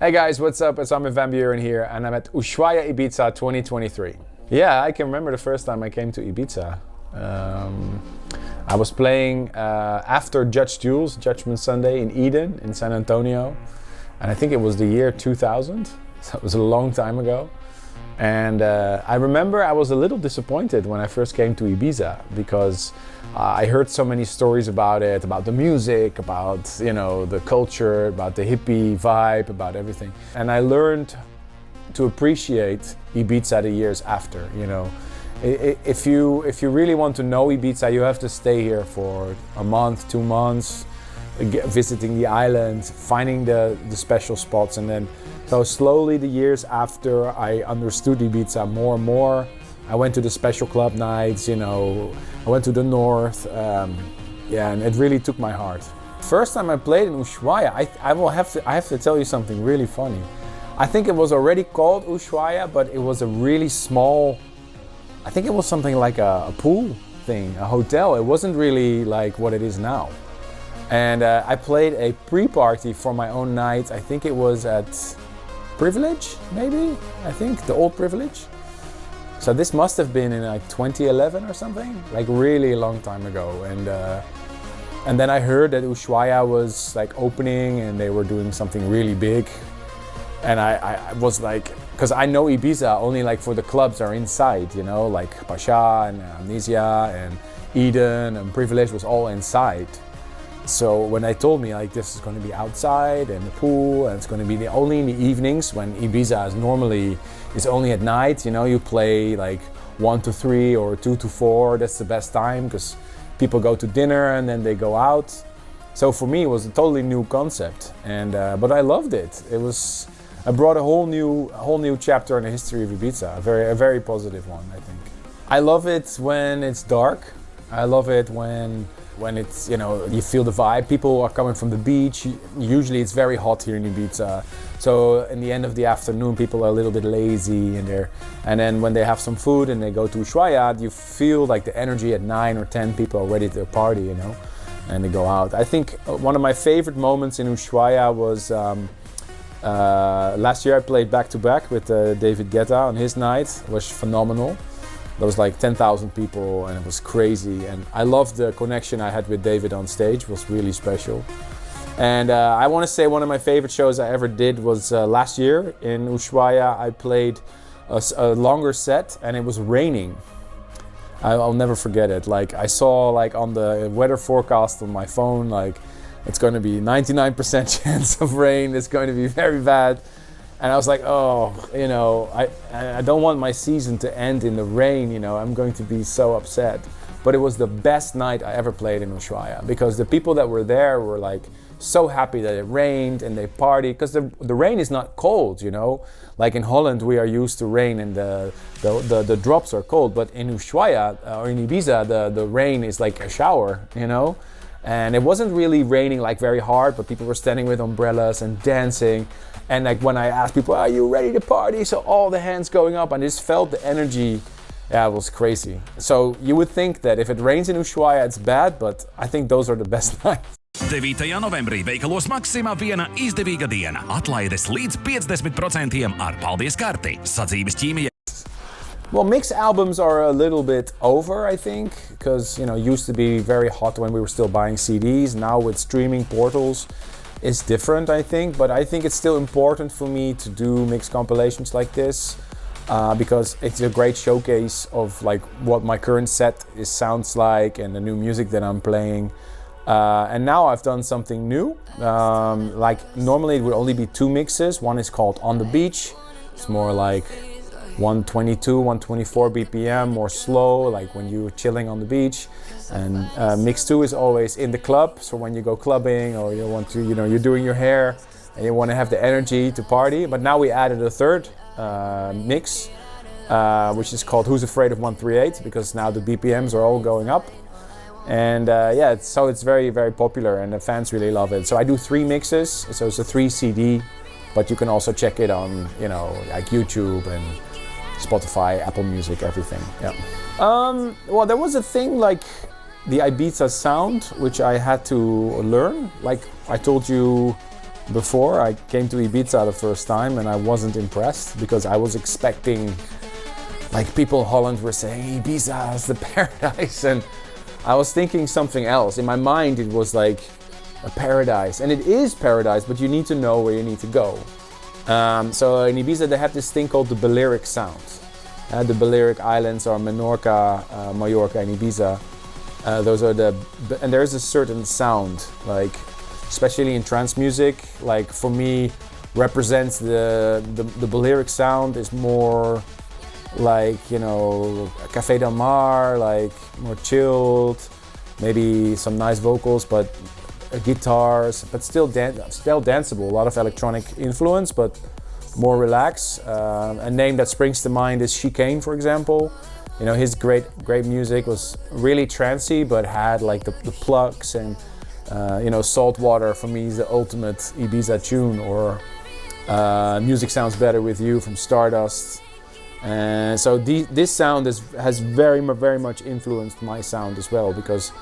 Hey guys, what's up? It's Armin van Buuren here, and I'm at Ushuaia Ibiza 2023. Yeah, I can remember the first time I came to Ibiza. I was playing after Judge Jules, Judgment Sunday in Eden in San Antonio, and I think it was the year 2000, so it was a long time ago. And I remember I was a little disappointed when I first came to Ibiza because I heard so many stories about it, about the music, about the culture, about the hippie vibe, about everything. And I learned to appreciate Ibiza the years after. If you really want to know Ibiza, you have to stay here for a month, 2 months, visiting the island, finding the special spots, and then so slowly the years after I understood Ibiza more and more, I went to the special club nights, I went to the north, and it really took my heart. First time I played in Ushuaia, I have to tell you something really funny. I think it was already called Ushuaia, but it was a really small, I think it was something like a pool thing, a hotel. It wasn't really like what it is now. And I played a pre-party for my own night. I think it was at Privilege, maybe? I think, the old Privilege. So this must have been in like 2011 or something, like really a long time ago. And then I heard that Ushuaia was like opening and they were doing something really big. And I was like, because I know Ibiza only like for the clubs are inside, like Pasha and Amnesia and Eden and Privilege was all inside. So when they told me like this is going to be outside and the pool and it's going to be only in the evenings when Ibiza is only at night, you play like 1 to 3 or 2 to 4, that's the best time because people go to dinner and then they go out. So for me it was a totally new concept, and but I loved it. I brought a whole new chapter in the history of Ibiza, a very positive one, I think. I love it when it's dark. I love it when it's, you feel the vibe. People are coming from the beach. Usually it's very hot here in Ibiza. So in the end of the afternoon, people are a little bit lazy and then when they have some food and they go to Ushuaia, you feel like the energy at 9 or 10 people are ready to party, and they go out. I think one of my favorite moments in Ushuaia was last year I played back-to-back with David Guetta on his night. It was phenomenal. There was like 10,000 people and it was crazy, and I loved the connection I had with David on stage. It was really special. And I want to say one of my favorite shows I ever did was last year in Ushuaia. I played a longer set and it was raining. I'll never forget it. Like I saw like on the weather forecast on my phone, like it's going to be 99% chance of rain. It's going to be very bad. And I was like, I don't want my season to end in the rain, I'm going to be so upset. But it was the best night I ever played in Ushuaia because the people that were there were like so happy that it rained and they partied because the rain is not cold, Like in Holland we are used to rain and the drops are cold, but in Ushuaia or in Ibiza the rain is like a shower, And it wasn't really raining like very hard, but people were standing with umbrellas and dancing. And like when I asked people, are you ready to party? So all the hands going up, and I just felt the energy. Yeah, it was crazy. So you would think that if it rains in Ushuaia, it's bad, but I think those are the best nights. 9. novembrī veikalos Maksimā viena izdevīga diena. Atlaides līdz 50% ar paldies karti. Sadzīves ķīmija. Well, mixed albums are a little bit over, I think, because, it used to be very hot when we were still buying CDs. Now with streaming portals, it's different, I think, but I think it's still important for me to do mixed compilations like this because it's a great showcase of like what my current set sounds like and the new music that I'm playing. And now I've done something new. Like normally it would only be 2 mixes. One is called On the Beach. It's more like 122, 124 BPM, more slow, like when you're chilling on the beach. And mix 2 is always in the club, so when you go clubbing or you want to, you're doing your hair and you want to have the energy to party. But now we added a third mix, which is called Who's Afraid of 138, because now the BPMs are all going up. And so it's very, very popular and the fans really love it. So I do 3 mixes, so it's a 3 CD, but you can also check it on, like YouTube and Spotify, Apple Music, everything. Yeah. Well, there was a thing like the Ibiza sound, which I had to learn. Like I told you before. I came to Ibiza the first time and I wasn't impressed because I was expecting, like people in Holland were saying, Ibiza is the paradise, and I was thinking something else. In my mind it was like a paradise, and it is paradise, but you need to know where you need to go. So in Ibiza they have this thing called the Balearic Sound. The Balearic Islands are Menorca, Mallorca and Ibiza. Those are and there's a certain sound, like especially in trance music, like for me represents the Balearic sound is more like, you know, Café Del Mar, like more chilled, maybe some nice vocals, but guitars, but still danceable. A lot of electronic influence, but more relaxed. A name that springs to mind is Chicane, for example. You know, his great music was really trancey, but had like the plucks and you know, Saltwater for me is the ultimate Ibiza tune, or Music Sounds Better With You from Stardust. And so this sound has very much influenced my sound as well, because,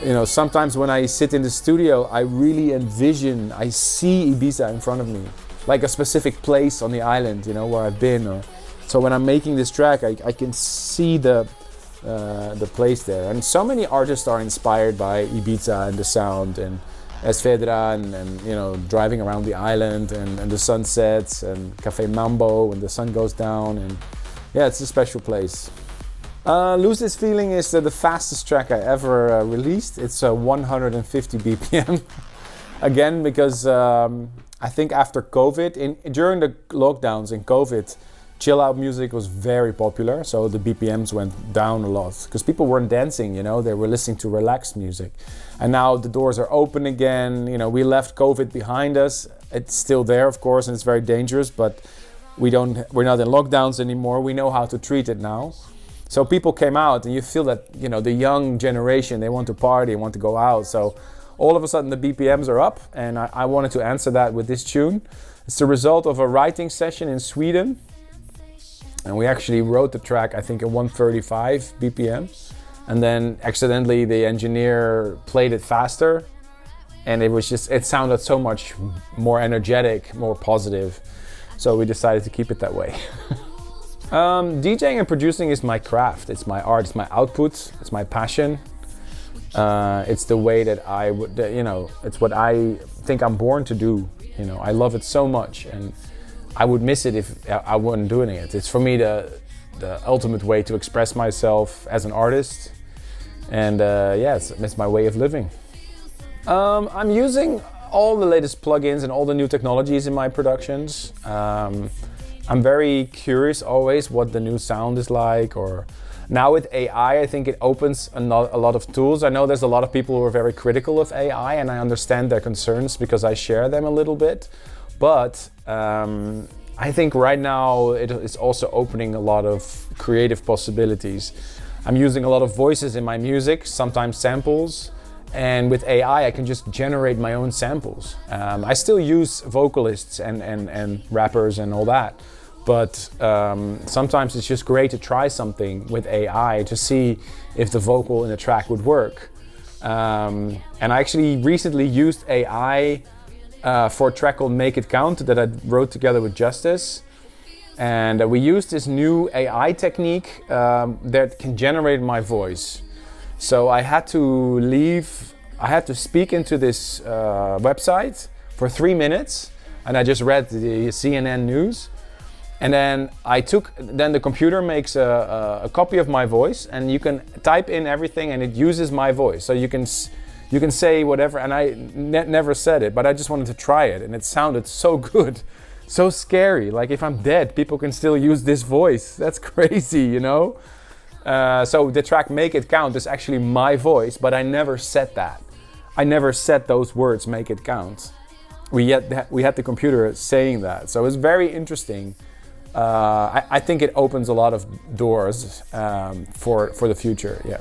you know, sometimes when I sit in the studio, I really envision, I see Ibiza in front of me, like a specific place on the island, you know, where I've been. So when I'm making this track, I can see the place there. And so many artists are inspired by Ibiza and the sound, and Esvedra, and you know, driving around the island and the sunsets, and Café Mambo when the sun goes down, and yeah, it's a special place. Lose This Feeling is the fastest track I ever released. It's 150 BPM. Again, because I think after COVID, during the lockdowns in COVID, chill out music was very popular, so the BPMs went down a lot because people weren't dancing, you know, they were listening to relaxed music. And now the doors are open again, you know, we left COVID behind us. It's still there, of course, and it's very dangerous, but we're not in lockdowns anymore. We know how to treat it now. So people came out, and you feel that, you know, the young generation, they want to party, want to go out. So all of a sudden the BPMs are up, and I wanted to answer that with this tune. It's the result of a writing session in Sweden. And we actually wrote the track, I think, at 135 BPM. And then accidentally the engineer played it faster. And it sounded so much more energetic, more positive. So we decided to keep it that way. DJing and producing is my craft. It's my art, it's my output, it's my passion. It's the way that I would, you know, it's what I think I'm born to do. You know, I love it so much. And I would miss it if I wasn't doing it. It's for me the ultimate way to express myself as an artist, and yeah, it's my way of living. I'm using all the latest plugins and all the new technologies in my productions. I'm very curious always what the new sound is like, or now with AI, I think it opens a lot of tools. I know there's a lot of people who are very critical of AI, and I understand their concerns because I share them a little bit. But I think right now it's also opening a lot of creative possibilities. I'm using a lot of voices in my music, sometimes samples, and with AI I can just generate my own samples. I still use vocalists and rappers and all that, but sometimes it's just great to try something with AI to see if the vocal in a track would work. And I actually recently used AI for a track called Make It Count that I wrote together with Justice. And we used this new AI technique that can generate my voice. So I had to speak into this website for 3 minutes, and I just read the CNN news. And then the computer makes a copy of my voice, and you can type in everything and it uses my voice. So you can say whatever, and I never said it, but I just wanted to try it, and it sounded so good, so scary. Like if I'm dead, people can still use this voice. That's crazy, you know? So the track Make It Count is actually my voice, but I never said that. I never said those words, make it count. We had the computer saying that, so it's very interesting. I think it opens a lot of doors for the future, yeah.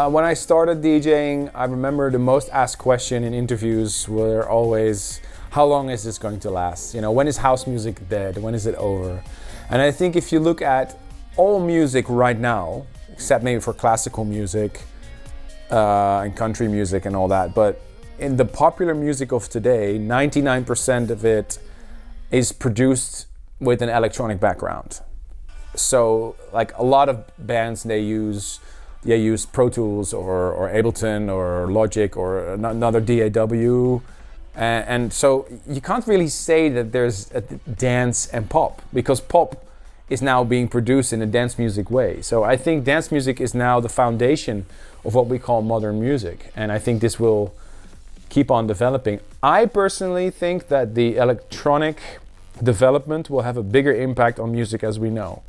When I started DJing, I remember the most asked question in interviews were always, how long is this going to last? You know, when is house music dead? When is it over? And I think if you look at all music right now, except maybe for classical music and country music and all that, but in the popular music of today, 99% of it is produced with an electronic background. So like a lot of bands, they use Pro Tools or Ableton or Logic or another DAW. And so you can't really say that there's a dance and pop, because pop is now being produced in a dance music way. So I think dance music is now the foundation of what we call modern music. And I think this will keep on developing. I personally think that the electronic development will have a bigger impact on music as we know.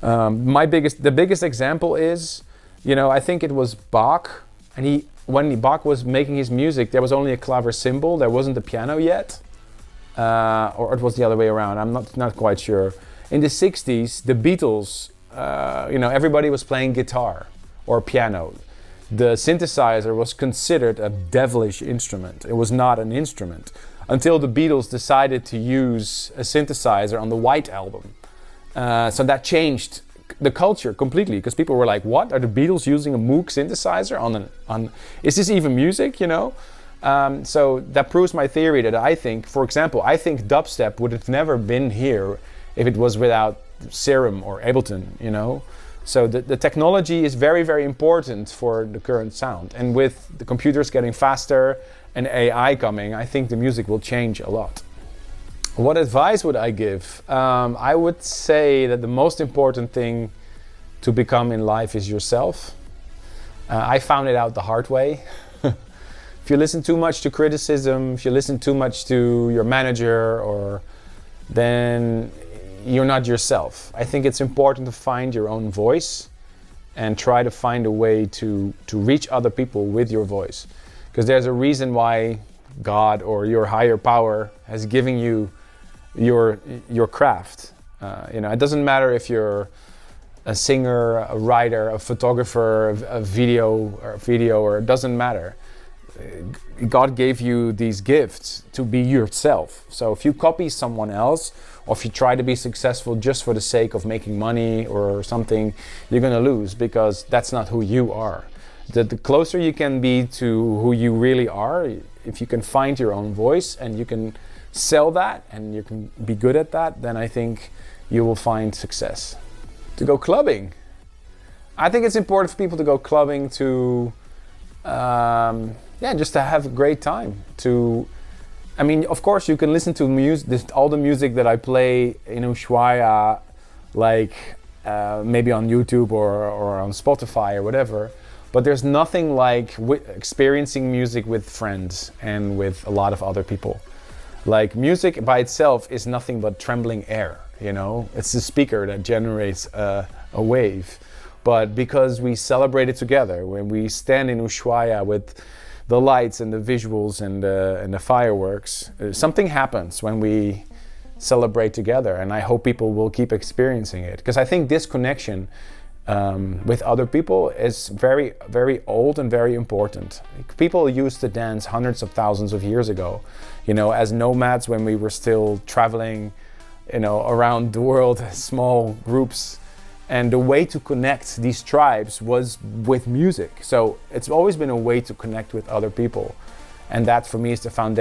The biggest example is, I think it was Bach, and when Bach was making his music, there was only a clavecembalo, there wasn't a piano yet, or it was the other way around, I'm not quite sure. In the 60s, the Beatles, everybody was playing guitar or piano. The synthesizer was considered a devilish instrument. It was not an instrument until the Beatles decided to use a synthesizer on the White Album. So that changed the culture completely, because people were like, what, are the Beatles using a Moog synthesizer on is this even music, So that proves my theory that I think dubstep would have never been here if it was without Serum or Ableton, So the technology is very, very important for the current sound. And with the computers getting faster and AI coming, I think the music will change a lot. What advice would I give? I would say that the most important thing to become in life is yourself. I found it out the hard way. If you listen too much to criticism, if you listen too much to your manager, then you're not yourself. I think it's important to find your own voice and try to find a way to reach other people with your voice. Because there's a reason why God or your higher power has given you your craft. It doesn't matter if you're a singer, a writer, a photographer, a video, or it doesn't matter. God gave you these gifts to be yourself. So if you copy someone else, or if you try to be successful just for the sake of making money or something, you're gonna lose, because that's not who you are. The closer you can be to who you really are, if you can find your own voice and you can sell that and you can be good at that, then I think you will find success. To go clubbing. I think it's important for people to go clubbing to just to have a great time. Of course you can listen to music, all the music that I play in Ushuaia, like maybe on YouTube or on Spotify or whatever, but there's nothing like experiencing music with friends and with a lot of other people. Like music by itself is nothing but trembling air, It's the speaker that generates a wave. But because we celebrate it together, when we stand in Ushuaia with the lights and the visuals and the fireworks, something happens when we celebrate together, and I hope people will keep experiencing it, because I think this connection with other people is very, very old and very important. People used to dance hundreds of thousands of years ago, as nomads, when we were still traveling, around the world as small groups. And the way to connect these tribes was with music. So it's always been a way to connect with other people. And that for me is the foundation.